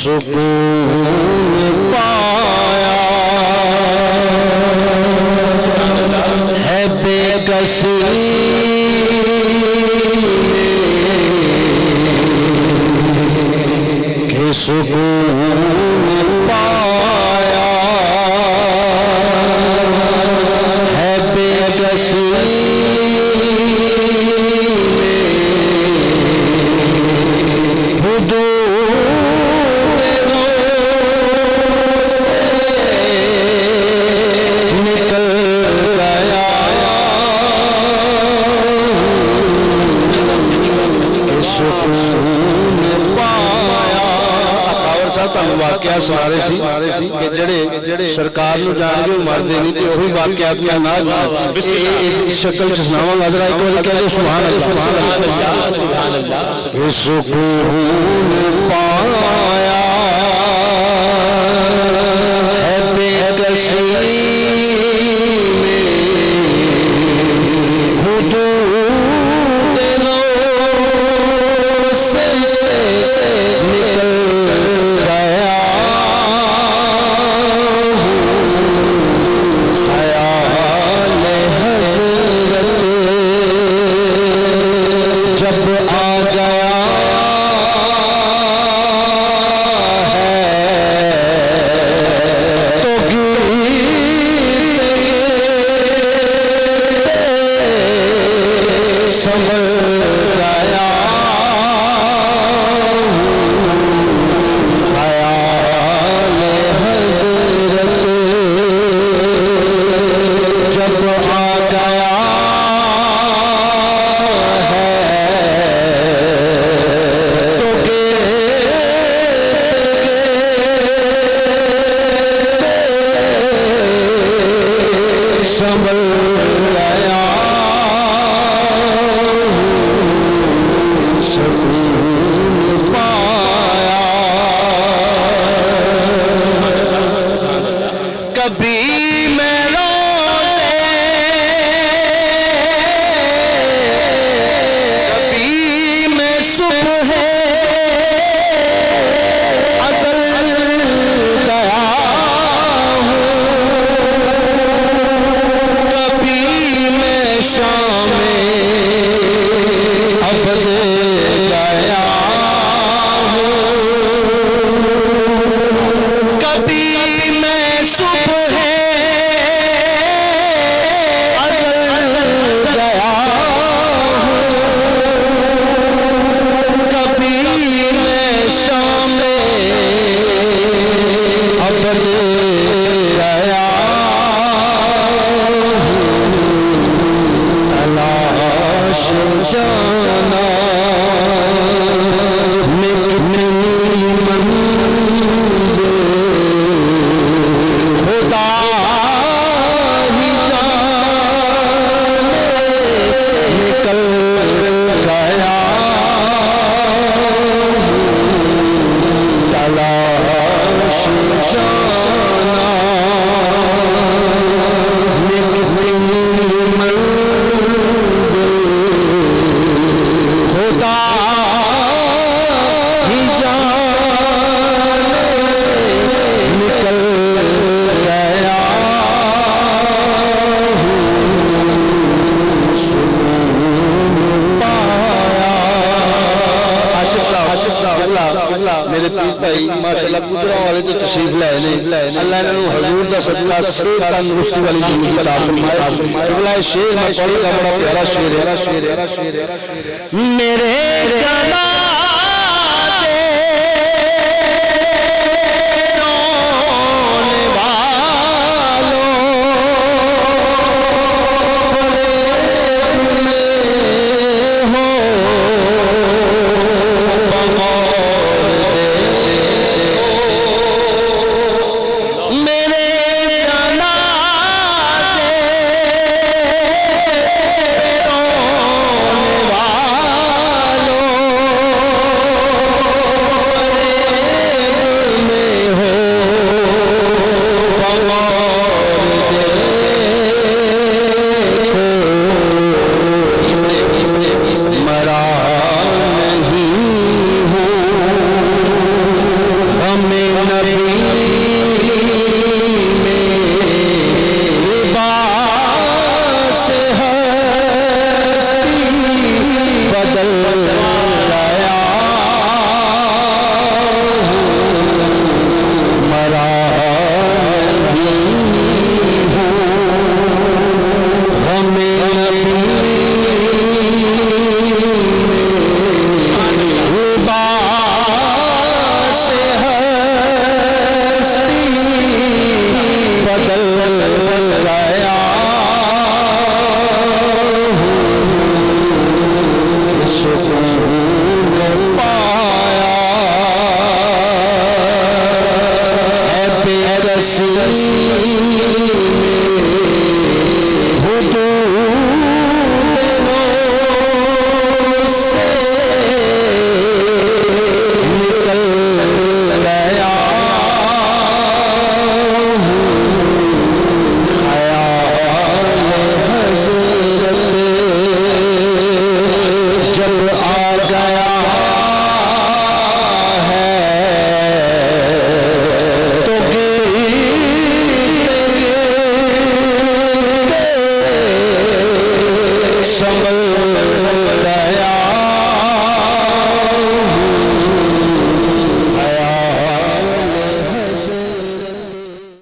سکون پایا ہے بے کسی کہ سکون پایا ہے بے کسی واقعہ سنارے سی کہ جڑے سرکار نو جان کے مردے نہیں تے وہی واقعات کا نام اس شکل چسناواں نظر آئے کوئی کہہ دے سبحان اللہ کہ سکون پایا ہے بے کسی میں حدود نو سے نکل میرے پیر بھائی ماشاءاللہ گجرا والے تو تشریف لائے نہیں اللہ انہوں حضور دا صدقہ صحت تندرستی والی زندگی عطا فرمائے اگلا شعر میں پڑھوں گا بڑا پیارا شعر ہے میرے جلال نصیب